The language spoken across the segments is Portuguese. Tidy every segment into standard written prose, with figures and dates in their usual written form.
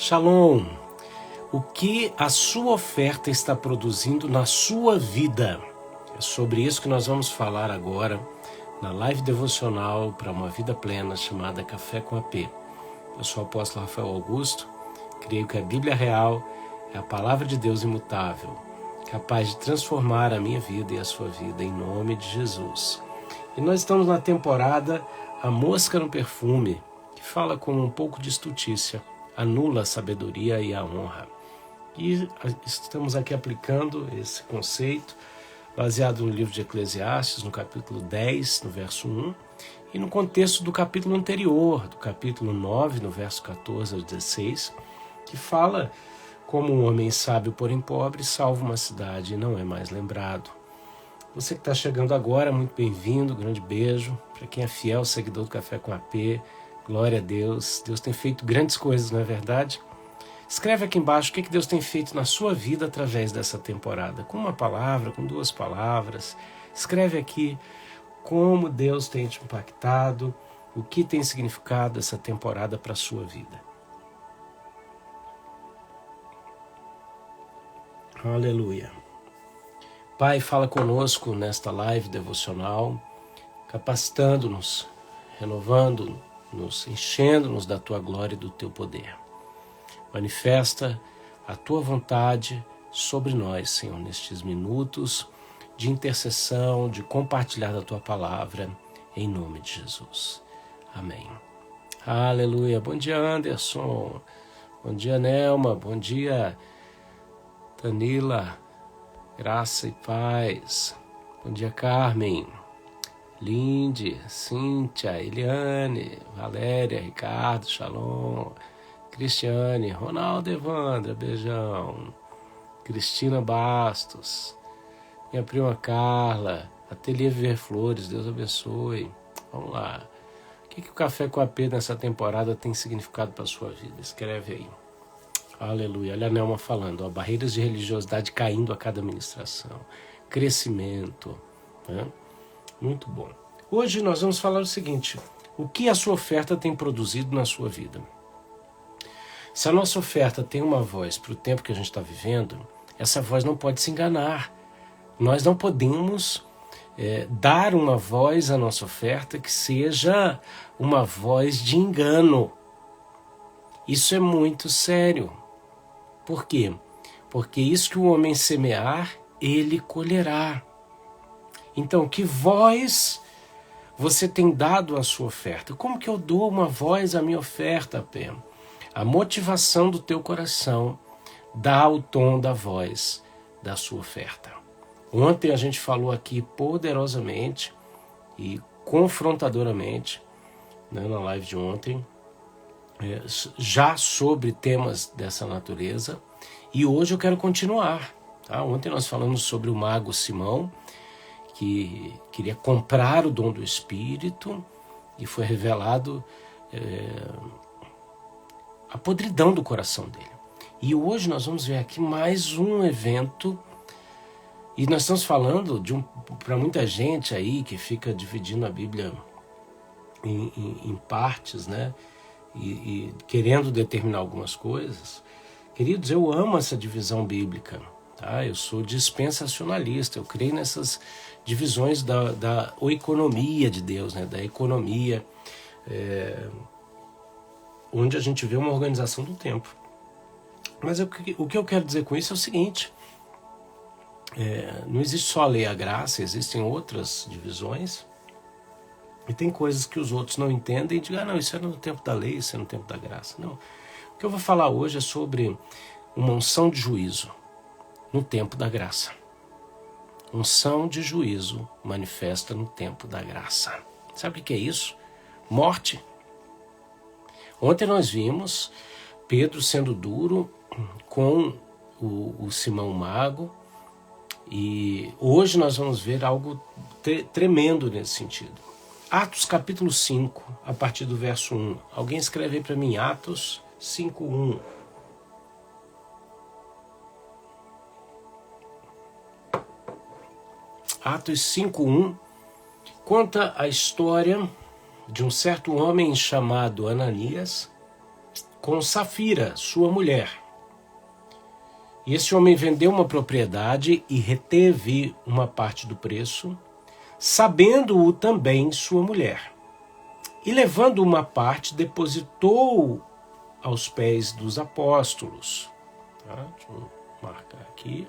Shalom! O que a sua oferta está produzindo na sua vida? É sobre isso que nós vamos falar agora na live devocional para uma vida plena chamada Café com AP. Eu sou o apóstolo Rafael Augusto, creio que a Bíblia real é a palavra de Deus imutável, capaz de transformar a minha vida e a sua vida em nome de Jesus. E nós estamos na temporada A Mosca no Perfume, que fala com um pouco de estultícia, anula a sabedoria e a honra. E estamos aqui aplicando esse conceito baseado no livro de Eclesiastes, no capítulo 10, no verso 1, e no contexto do capítulo anterior, do capítulo 9, no verso 14 ao 16, que fala como um homem sábio, porém pobre, salva uma cidade e não é mais lembrado. Você que está chegando agora, muito bem-vindo, grande beijo. Para quem é fiel, seguidor do Café com AP, glória a Deus. Deus tem feito grandes coisas, não é verdade? Escreve aqui embaixo o que Deus tem feito na sua vida através dessa temporada. Com uma palavra, com duas palavras. Escreve aqui como Deus tem te impactado, o que tem significado essa temporada para a sua vida. Aleluia. Pai, fala conosco nesta live devocional, capacitando-nos, renovando-nos, enchendo-nos da Tua glória e do Teu poder. Manifesta a Tua vontade sobre nós, Senhor, nestes minutos de intercessão, de compartilhar da Tua palavra, em nome de Jesus. Amém. Aleluia. Bom dia, Anderson. Bom dia, Nelma. Bom dia, Danila. Graça e paz. Bom dia, Carmen, Linde, Cíntia, Eliane, Valéria, Ricardo, Shalom, Cristiane, Ronaldo, Evandra, beijão, Cristina Bastos, minha prima Carla, Ateliê Viver Flores, Deus abençoe. Vamos lá. O que o Café com AP nessa temporada tem significado para a sua vida? Escreve aí. Aleluia. Olha a Nelma falando, barreiras de religiosidade caindo a cada ministração, crescimento, né? Muito bom. Hoje nós vamos falar o seguinte, o que a sua oferta tem produzido na sua vida? Se a nossa oferta tem uma voz para o tempo que a gente está vivendo, essa voz não pode se enganar. Nós não podemos dar uma voz à nossa oferta que seja uma voz de engano. Isso é muito sério. Por quê? Porque isso que o homem semear, ele colherá. Então, que voz você tem dado à sua oferta? Como que eu dou uma voz à minha oferta, Pê? A motivação do teu coração dá o tom da voz da sua oferta. Ontem a gente falou aqui poderosamente e confrontadoramente, né, na live de ontem, já sobre temas dessa natureza, e hoje eu quero continuar. Tá? Ontem nós falamos sobre o mago Simão, que queria comprar o dom do Espírito, e foi revelado a podridão do coração dele. E hoje nós vamos ver aqui mais um evento, e nós estamos falando para muita gente aí que fica dividindo a Bíblia em partes, né? E querendo determinar algumas coisas. Queridos, eu amo essa divisão bíblica, tá? Eu sou dispensacionalista, eu creio nessas divisões da economia de Deus, né? Da economia, onde a gente vê uma organização do tempo. Mas o que eu quero dizer com isso é o seguinte, não existe só a lei e a graça, existem outras divisões, e tem coisas que os outros não entendem e dizem, não, isso é no tempo da lei, isso é no tempo da graça. Não. O que eu vou falar hoje é sobre uma unção de juízo no tempo da graça. Unção de juízo manifesta no tempo da graça. Sabe o que é isso? Morte. Ontem nós vimos Pedro sendo duro com o Simão Mago, e hoje nós vamos ver algo tremendo nesse sentido. Atos capítulo 5, a partir do verso 1. Alguém escreve aí para mim, Atos 5, 1. Atos 5, 1 conta a história de um certo homem chamado Ananias, com Safira, sua mulher. E esse homem vendeu uma propriedade e reteve uma parte do preço, sabendo-o também sua mulher. E levando uma parte, depositou aos pés dos apóstolos. Tá? Deixa eu marcar aqui.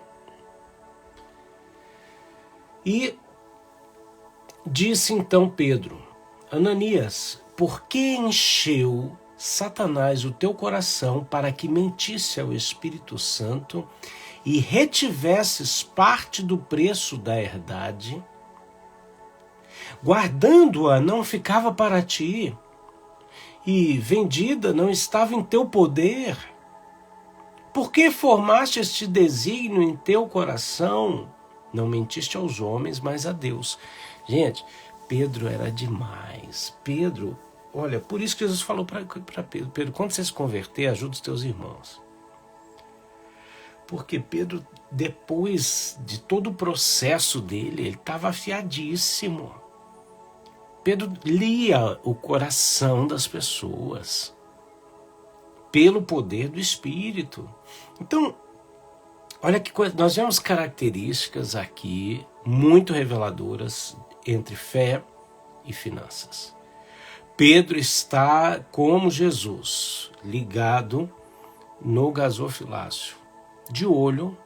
E disse então Pedro: Ananias, por que encheu Satanás o teu coração para que mentisse ao Espírito Santo e retivesses parte do preço da herdade? Guardando-a não ficava para ti, e vendida não estava em teu poder. Por que formaste este desígnio em teu coração? Não mentiste aos homens, mas a Deus. Gente, Pedro era demais. Pedro, olha, por isso que Jesus falou para Pedro: Pedro, quando você se converter, ajuda os teus irmãos. Porque Pedro, depois de todo o processo dele, ele estava afiadíssimo. Pedro lia o coração das pessoas pelo poder do Espírito. Então, olha que coisa, nós vemos características aqui muito reveladoras entre fé e finanças. Pedro está, como Jesus, ligado no gasofilácio, de olho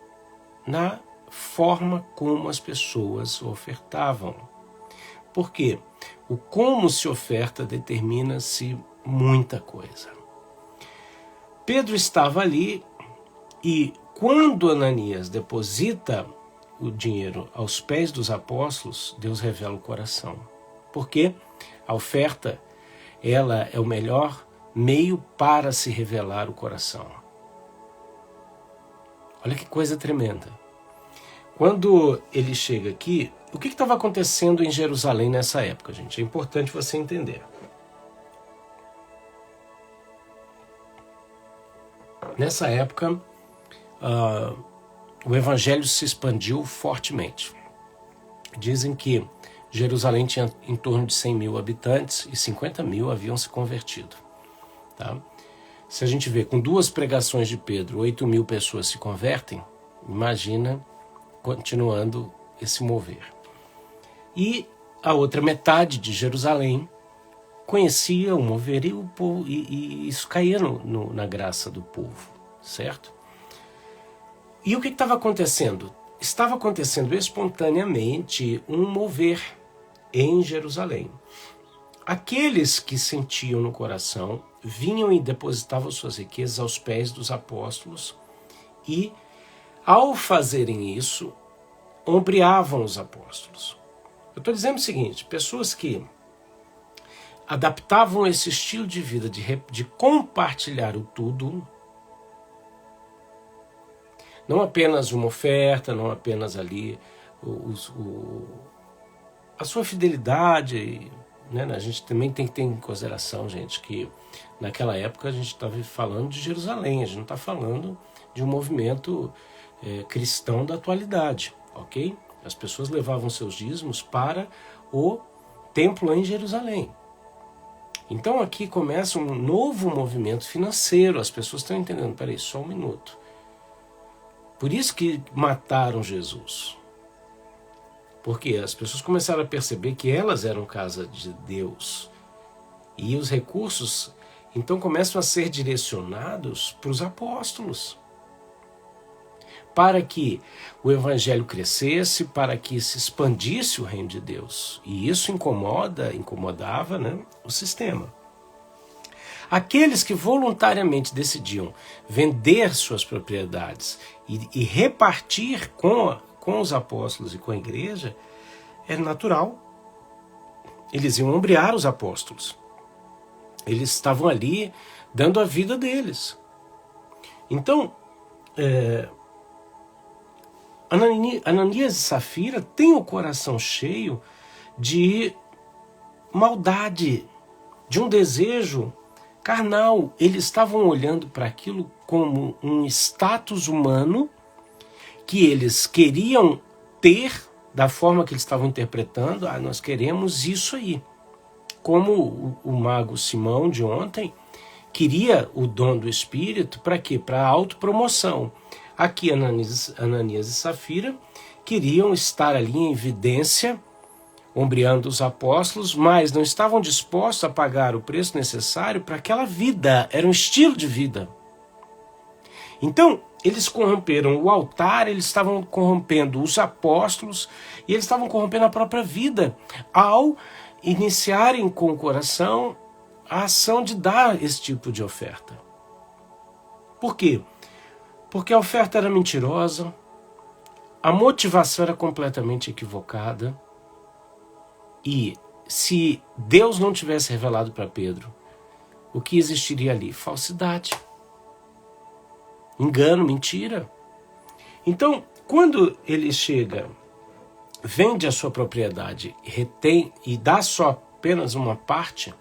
na forma como as pessoas ofertavam. Por quê? O como se oferta determina-se muita coisa. Pedro estava ali e quando Ananias deposita o dinheiro aos pés dos apóstolos, Deus revela o coração. Porque a oferta, ela é o melhor meio para se revelar o coração. Olha que coisa tremenda. Quando ele chega aqui, o que estava acontecendo em Jerusalém nessa época, gente? É importante você entender. Nessa época, o evangelho se expandiu fortemente. Dizem que Jerusalém tinha em torno de 100 mil habitantes e 50 mil haviam se convertido. Tá? Se a gente vê com 2 pregações de Pedro, 8 mil pessoas se convertem, imagina continuando esse mover. E a outra metade de Jerusalém conhecia o mover e isso caía na graça do povo, certo? E o que estava acontecendo? Estava acontecendo espontaneamente um mover em Jerusalém. Aqueles que sentiam no coração vinham e depositavam suas riquezas aos pés dos apóstolos e, ao fazerem isso, ombreavam os apóstolos. Eu estou dizendo o seguinte: pessoas que adaptavam esse estilo de vida de compartilhar o tudo, não apenas uma oferta, não apenas ali a sua fidelidade, né? A gente também tem que ter em consideração, gente, que naquela época a gente estava falando de Jerusalém, a gente não está falando de um movimento cristão da atualidade, ok? As pessoas levavam seus dízimos para o templo em Jerusalém. Então aqui começa um novo movimento financeiro, as pessoas estão entendendo, peraí, só um minuto. Por isso que mataram Jesus. Porque as pessoas começaram a perceber que elas eram casa de Deus. E os recursos, então, começam a ser direcionados para os apóstolos. Para que o evangelho crescesse, para que se expandisse o reino de Deus. E isso incomodava, né, o sistema. Aqueles que voluntariamente decidiam vender suas propriedades e repartir com os apóstolos e com a igreja, era natural. Eles iam ombrear os apóstolos. Eles estavam ali dando a vida deles. Então, Ananias e Safira têm o coração cheio de maldade, de um desejo carnal. Eles estavam olhando para aquilo como um status humano que eles queriam ter da forma que eles estavam interpretando. Nós queremos isso aí. Como o mago Simão de ontem queria o dom do Espírito para quê? Para autopromoção. Aqui Ananias e Safira queriam estar ali em evidência, ombreando os apóstolos, mas não estavam dispostos a pagar o preço necessário para aquela vida, era um estilo de vida. Então, eles corromperam o altar, eles estavam corrompendo os apóstolos e eles estavam corrompendo a própria vida ao iniciarem com o coração a ação de dar esse tipo de oferta. Por quê? Porque a oferta era mentirosa, a motivação era completamente equivocada e se Deus não tivesse revelado para Pedro, o que existiria ali? Falsidade. Engano, mentira. Então, quando ele chega, vende a sua propriedade, retém e dá só apenas uma parte,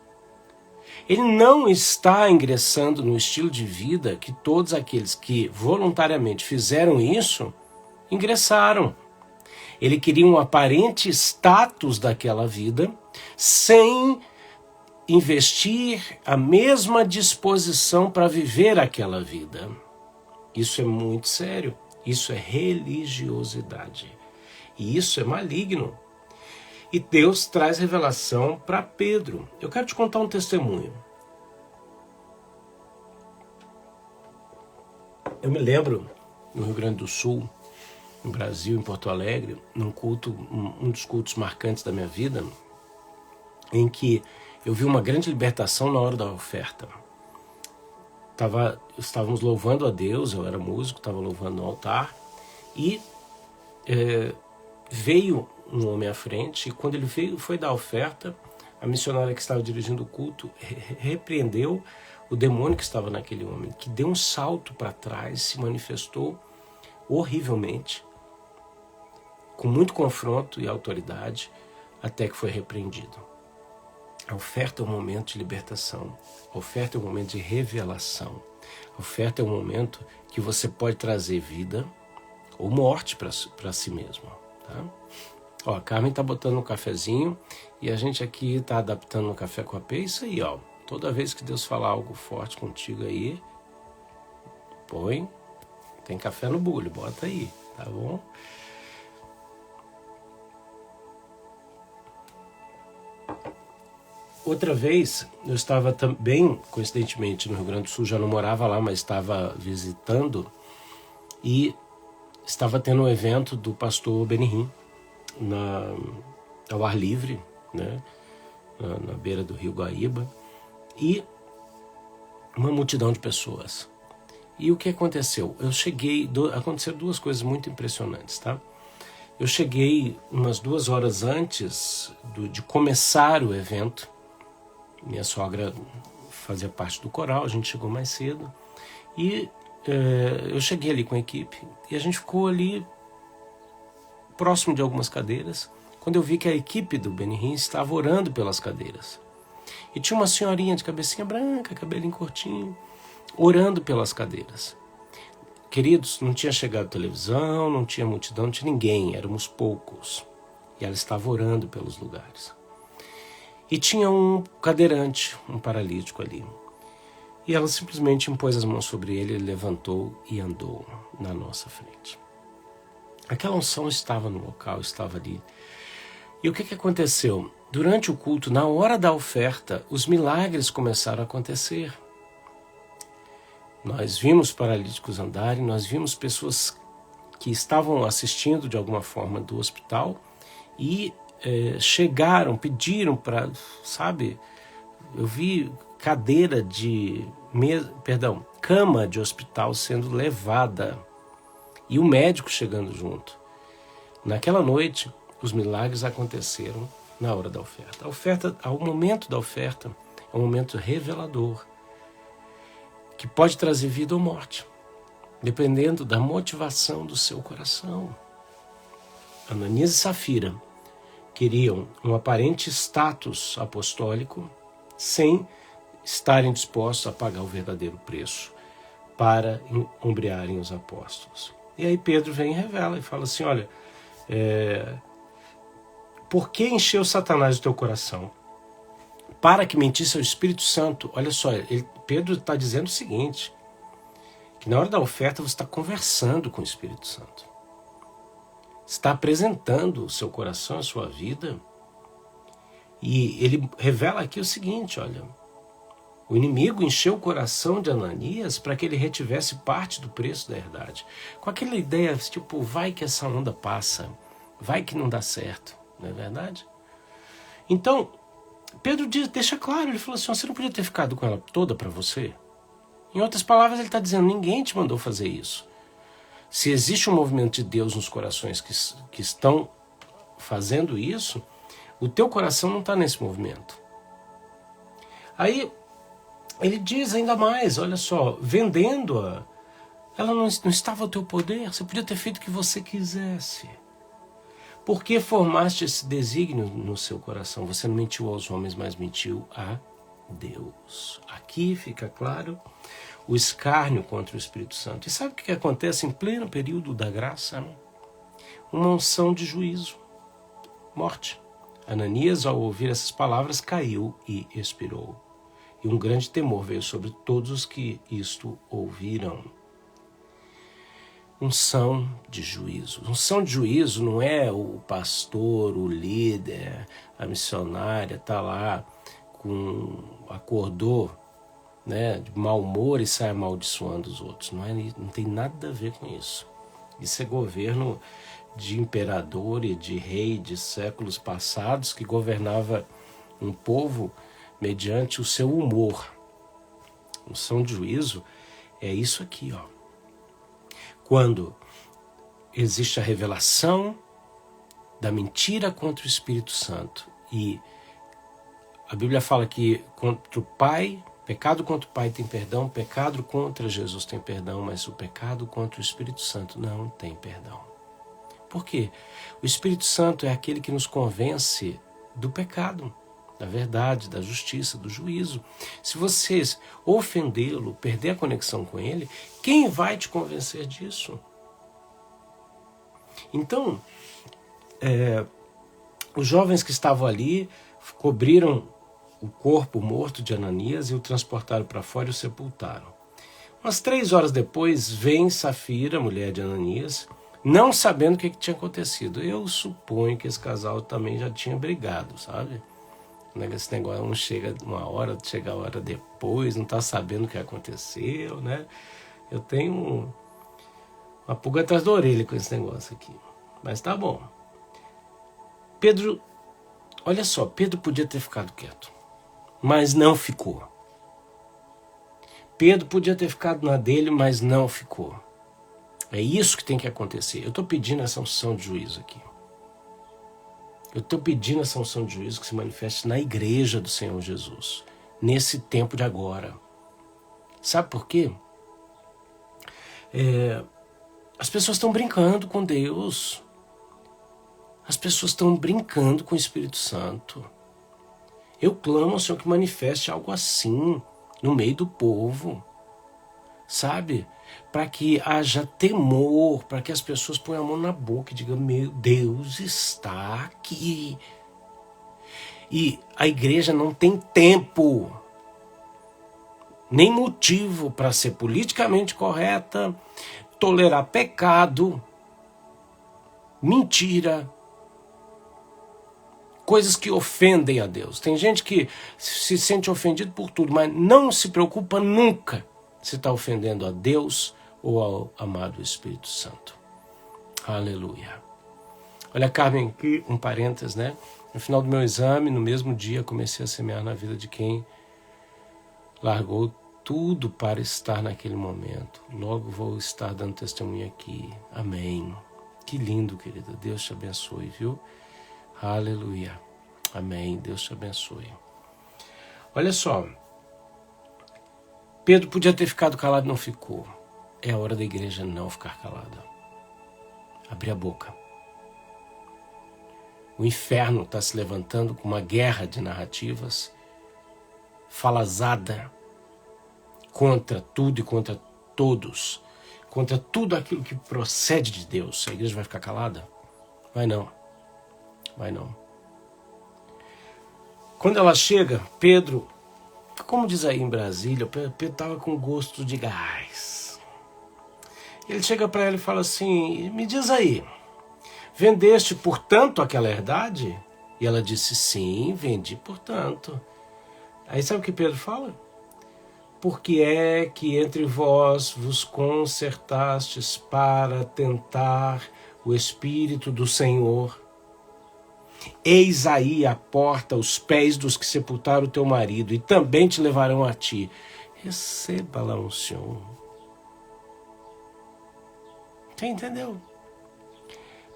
ele não está ingressando no estilo de vida que todos aqueles que voluntariamente fizeram isso, ingressaram. Ele queria um aparente status daquela vida, sem investir a mesma disposição para viver aquela vida. Isso é muito sério, isso é religiosidade. E isso é maligno. E Deus traz revelação para Pedro. Eu quero te contar um testemunho. Eu me lembro, no Rio Grande do Sul, no Brasil, em Porto Alegre, num culto, um dos cultos marcantes da minha vida, em que eu vi uma grande libertação na hora da oferta. Estávamos louvando a Deus, eu era músico, estava louvando no altar, e veio um homem à frente, e quando ele foi dar a oferta, a missionária que estava dirigindo o culto repreendeu o demônio que estava naquele homem, que deu um salto para trás, se manifestou horrivelmente, com muito confronto e autoridade, até que foi repreendido. A oferta é um momento de libertação, a oferta é um momento de revelação, a oferta é um momento que você pode trazer vida ou morte para si mesmo. Tá? Ó, a Carmen está botando um cafezinho e a gente aqui está adaptando um café com a P. Isso aí, ó. Toda vez que Deus falar algo forte contigo aí, põe, tem café no bulho, bota aí, tá bom? Outra vez, eu estava também, coincidentemente, no Rio Grande do Sul, já não morava lá, mas estava visitando, e estava tendo um evento do pastor Benihim, ao ar livre, né, na beira do rio Guaíba, e uma multidão de pessoas. E o que aconteceu? Aconteceram duas coisas muito impressionantes, tá? Eu cheguei umas 2 horas antes de começar o evento. Minha sogra fazia parte do coral, a gente chegou mais cedo. E eu cheguei ali com a equipe e a gente ficou ali próximo de algumas cadeiras, quando eu vi que a equipe do Benihim estava orando pelas cadeiras. E tinha uma senhorinha de cabecinha branca, cabelinho curtinho, orando pelas cadeiras. Queridos, não tinha chegado televisão, não tinha multidão, não tinha ninguém, éramos poucos. E ela estava orando pelos lugares. E tinha um cadeirante, um paralítico ali. E ela simplesmente impôs as mãos sobre ele, ele levantou e andou na nossa frente. Aquela unção estava no local, estava ali. E o que aconteceu? Durante o culto, na hora da oferta, os milagres começaram a acontecer. Nós vimos paralíticos andarem, nós vimos pessoas que estavam assistindo de alguma forma do hospital e chegaram, pediram para, sabe, eu vi cama de hospital sendo levada e o médico chegando junto. Naquela noite, os milagres aconteceram na hora da oferta. A oferta, ao momento da oferta, é um momento revelador, que pode trazer vida ou morte, dependendo da motivação do seu coração. Ananias e Safira queriam um aparente status apostólico sem estarem dispostos a pagar o verdadeiro preço para ombrearem os apóstolos. E aí Pedro vem e revela e fala assim, olha, por que encheu Satanás o teu coração para que mentisse ao Espírito Santo. Olha só, Pedro está dizendo o seguinte, que na hora da oferta você está conversando com o Espírito Santo. Está apresentando o seu coração, a sua vida. E ele revela aqui o seguinte, olha, o inimigo encheu o coração de Ananias para que ele retivesse parte do preço da herdade. Com aquela ideia, tipo, vai que essa onda passa, vai que não dá certo, não é verdade? Então, Pedro deixa claro, ele falou assim, você não podia ter ficado com ela toda para você? Em outras palavras, ele está dizendo, ninguém te mandou fazer isso. Se existe um movimento de Deus nos corações que estão fazendo isso, o teu coração não está nesse movimento. Aí, ele diz ainda mais, olha só, vendendo-a, ela não estava ao teu poder, você podia ter feito o que você quisesse. Por que formaste esse desígnio no seu coração? Você não mentiu aos homens, mas mentiu a Deus. Aqui fica claro o escárnio contra o Espírito Santo. E sabe o que acontece em pleno período da graça? Uma unção de juízo, morte. Ananias, ao ouvir essas palavras, caiu e expirou. E um grande temor veio sobre todos os que isto ouviram. Unção de juízo. Unção de juízo não é o pastor, o líder, a missionária, está lá, acordou, né, de mau humor e sai amaldiçoando os outros. Não tem nada a ver com isso. Isso é governo de imperador e de rei de séculos passados que governava um povo mediante o seu humor. Unção de juízo é isso aqui, ó. Quando existe a revelação da mentira contra o Espírito Santo e a Bíblia fala que contra o Pai, pecado contra o Pai tem perdão, pecado contra Jesus tem perdão, mas o pecado contra o Espírito Santo não tem perdão. Por quê? O Espírito Santo é aquele que nos convence do pecado, da verdade, da justiça, do juízo. Se vocês ofendê-lo, perder a conexão com ele, quem vai te convencer disso? Então, os jovens que estavam ali cobriram o corpo morto de Ananias e o transportaram para fora e o sepultaram. Umas 3 horas depois, vem Safira, mulher de Ananias, não sabendo o que tinha acontecido. Eu suponho que esse casal também já tinha brigado, sabe? Esse negócio não chega uma hora, chega a hora depois, não está sabendo o que aconteceu, né? Eu tenho uma pulga atrás da orelha com esse negócio aqui. Mas tá bom. Pedro, olha só, Pedro podia ter ficado quieto, mas não ficou. Pedro podia ter ficado na dele, mas não ficou. É isso que tem que acontecer. Eu estou pedindo essa unção de juízo aqui. Eu estou pedindo essa unção de juízo que se manifeste na igreja do Senhor Jesus, nesse tempo de agora. Sabe por quê? As pessoas estão brincando com Deus. As pessoas estão brincando com o Espírito Santo. Eu clamo ao Senhor que manifeste algo assim no meio do povo, sabe? Para que haja temor, para que as pessoas ponham a mão na boca e digam, meu Deus está aqui. E a igreja não tem tempo, nem motivo para ser politicamente correta, tolerar pecado, mentira, coisas que ofendem a Deus. Tem gente que se sente ofendido por tudo, mas não se preocupa nunca se está ofendendo a Deus ou ao amado Espírito Santo. Aleluia. Olha, Carmen, aqui um parênteses, né? No final do meu exame, no mesmo dia, comecei a semear na vida de quem largou tudo para estar naquele momento. Logo vou estar dando testemunho aqui. Amém. Que lindo, querida. Deus te abençoe, viu? Aleluia. Amém. Deus te abençoe. Olha só. Pedro podia ter ficado calado, não ficou. É a hora da igreja não ficar calada. Abrir a boca. O inferno está se levantando com uma guerra de narrativas falazada contra tudo e contra todos, contra tudo aquilo que procede de Deus. A igreja vai ficar calada? Vai não. Vai não. Quando ela chega, Pedro, como diz aí em Brasília, Pedro estava com gosto de gás. Ele chega para ela e fala assim, me diz aí, vendeste por tanto aquela herdade? E ela disse, sim, vendi por tanto. Aí sabe o que Pedro fala? Porque é que entre vós vos concertastes para tentar o Espírito do Senhor. Eis aí a porta, os pés dos que sepultaram o teu marido, e também te levarão a ti. Receba lá um Senhor. Você entendeu?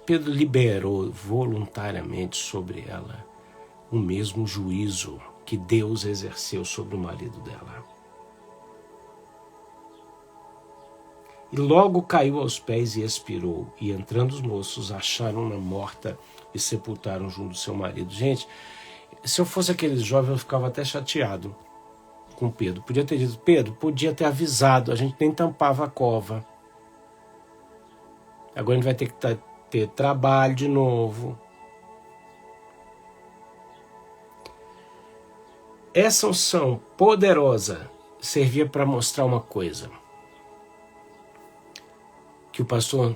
Pedro liberou voluntariamente sobre ela o mesmo juízo que Deus exerceu sobre o marido dela. E logo caiu aos pés e expirou. E entrando os moços, acharam-na morta e sepultaram junto do seu marido. Gente, se eu fosse aquele jovem, eu ficava até chateado com Pedro. Podia ter dito, Pedro, podia ter avisado, a gente nem tampava a cova. Agora a gente vai ter que ter trabalho de novo. Essa unção poderosa servia para mostrar uma coisa. Que o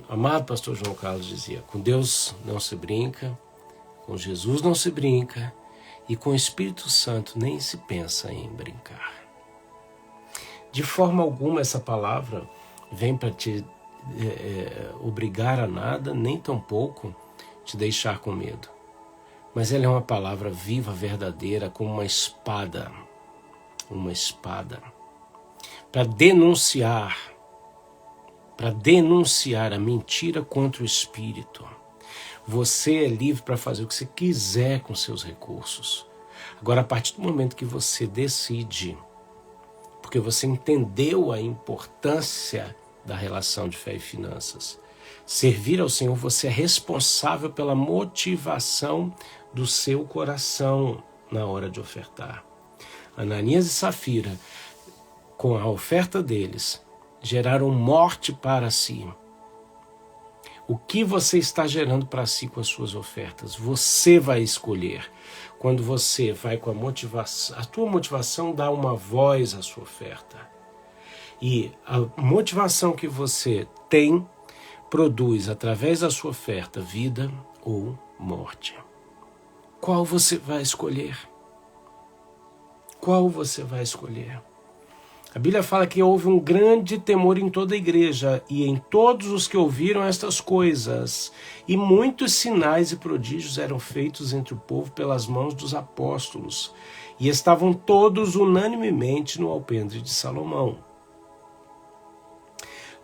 amado pastor João Carlos dizia, com Deus não se brinca, com Jesus não se brinca, e com o Espírito Santo nem se pensa em brincar. De forma alguma essa palavra vem para te obrigar a nada, nem tampouco te deixar com medo. Mas ela é uma palavra viva, verdadeira, como uma espada, para denunciar a mentira contra o Espírito. Você é livre para fazer o que você quiser com seus recursos. Agora, a partir do momento que você decide, porque você entendeu a importância da relação de fé e finanças, servir ao Senhor, você é responsável pela motivação do seu coração na hora de ofertar. Ananias e Safira, com a oferta deles, geraram morte para si. O que você está gerando para si com as suas ofertas? Você vai escolher. Quando você vai com a motivação, a tua motivação dá uma voz à sua oferta. E a motivação que você tem produz, através da sua oferta, vida ou morte. Qual você vai escolher? Qual você vai escolher? A Bíblia fala que houve um grande temor em toda a igreja e em todos os que ouviram estas coisas, e muitos sinais e prodígios eram feitos entre o povo pelas mãos dos apóstolos, e estavam todos unanimemente no alpendre de Salomão.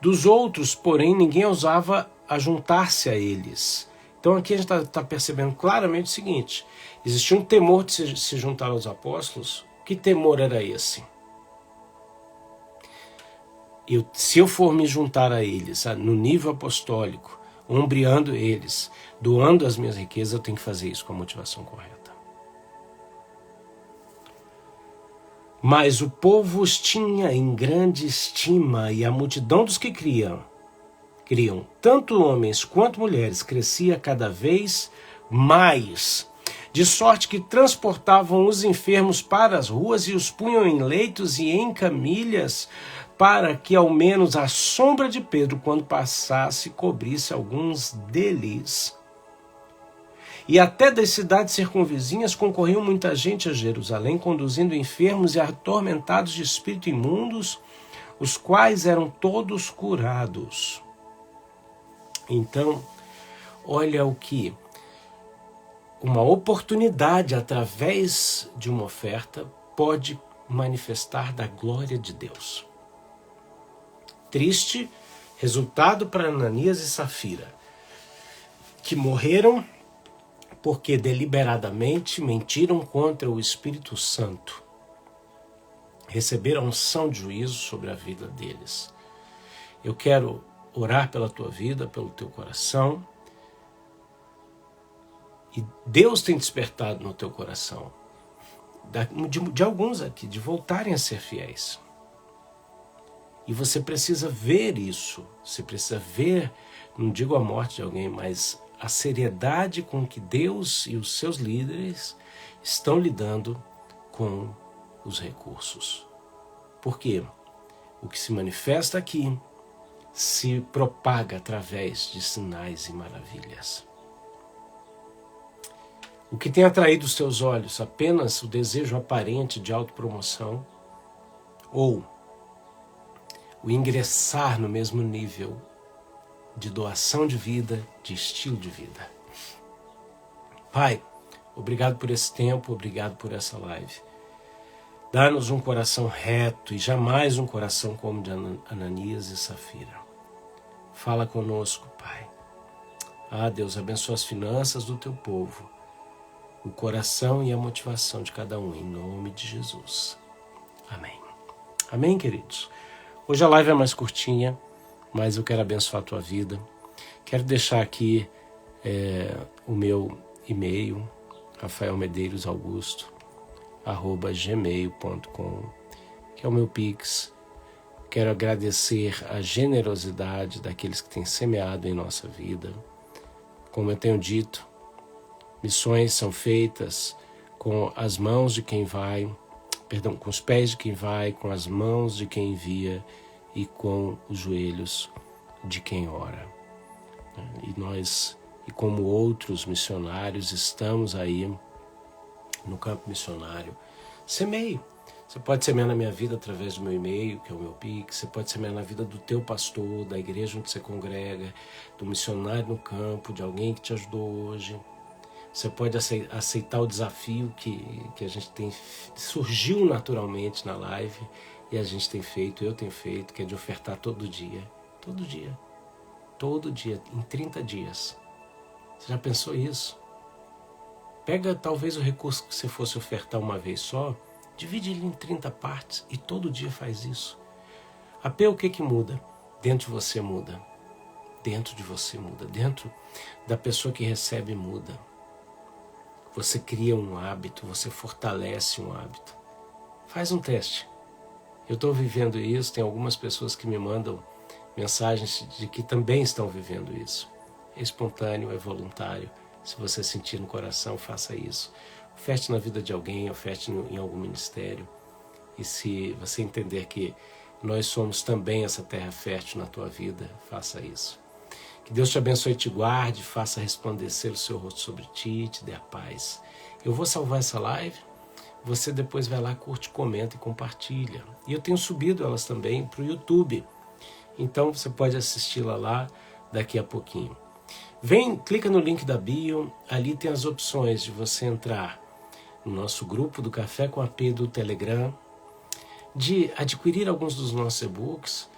Dos outros, porém, ninguém ousava ajuntar-se a eles. Então aqui a gente está percebendo claramente o seguinte, existia um temor de se juntar aos apóstolos. Que temor era esse? Se eu for me juntar a eles, no nível apostólico, ombreando eles, doando as minhas riquezas, eu tenho que fazer isso com a motivação correta. Mas o povo os tinha em grande estima, e a multidão dos que criam, tanto homens quanto mulheres, crescia cada vez mais, de sorte que transportavam os enfermos para as ruas e os punham em leitos e em camilhas, para que ao menos a sombra de Pedro, quando passasse, cobrisse alguns deles. E até das cidades circunvizinhas concorriam muita gente a Jerusalém, conduzindo enfermos e atormentados de espírito imundos, os quais eram todos curados. Então, olha o que uma oportunidade através de uma oferta pode manifestar da glória de Deus. Triste resultado para Ananias e Safira, que morreram porque deliberadamente mentiram contra o Espírito Santo. Receberam a unção de juízo sobre a vida deles. Eu quero orar pela tua vida, pelo teu coração. E Deus tem despertado no teu coração, de alguns aqui, de voltarem a ser fiéis. E você precisa ver isso. Você precisa ver, não digo a morte de alguém, mas a seriedade com que Deus e os seus líderes estão lidando com os recursos. Por quê? O que se manifesta aqui se propaga através de sinais e maravilhas. O que tem atraído os teus olhos? Apenas o desejo aparente de autopromoção? Ou o ingressar no mesmo nível de doação de vida, de estilo de vida? Pai, obrigado por esse tempo, obrigado por essa live. Dá-nos um coração reto e jamais um coração como de Ananias e Safira. Fala conosco, Pai. Deus, abençoa as finanças do teu povo, o coração e a motivação de cada um, em nome de Jesus. Amém. Amém, queridos? Hoje a live é mais curtinha, mas eu quero abençoar a tua vida. Quero deixar aqui o meu e-mail, rafaelmedeiros.augusto@gmail.com, que é o meu Pix. Quero agradecer a generosidade daqueles que têm semeado em nossa vida. Como eu tenho dito, missões são feitas com as mãos de quem vai, com os pés de quem vai, com as mãos de quem envia e com os joelhos de quem ora. E nós, e como outros missionários, estamos aí no campo missionário. Semeie. Você pode semear na minha vida através do meu e-mail, que é o meu Pix. Você pode semear na vida do teu pastor, da igreja onde você congrega, do missionário no campo, de alguém que te ajudou hoje. Você pode aceitar o desafio que a gente tem, surgiu naturalmente na live e a gente tem feito, eu tenho feito, que é de ofertar todo dia, em 30 dias. Você já pensou isso? Pega talvez o recurso que você fosse ofertar uma vez só, divide ele em 30 partes e todo dia faz isso. O que muda? Dentro de você muda. Dentro de você muda. Dentro da pessoa que recebe muda. Você cria um hábito, você fortalece um hábito. Faz um teste. Eu estou vivendo isso, tem algumas pessoas que me mandam mensagens de que também estão vivendo isso. É espontâneo, é voluntário. Se você sentir no coração, faça isso. Oferte na vida de alguém, oferte em algum ministério. E se você entender que nós somos também essa terra fértil na tua vida, faça isso. Que Deus te abençoe e te guarde, faça resplandecer o seu rosto sobre ti, te dê a paz. Eu vou salvar essa live, você depois vai lá, curte, comenta e compartilha. E eu tenho subido elas também para o YouTube, então você pode assisti-la lá daqui a pouquinho. Clica no link da bio, ali tem as opções de você entrar no nosso grupo do Café com AP do Telegram, de adquirir alguns dos nossos e-books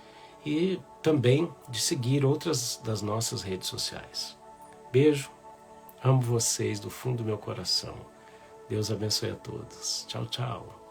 e também de seguir outras das nossas redes sociais. Beijo, amo vocês do fundo do meu coração. Deus abençoe a todos. Tchau, tchau.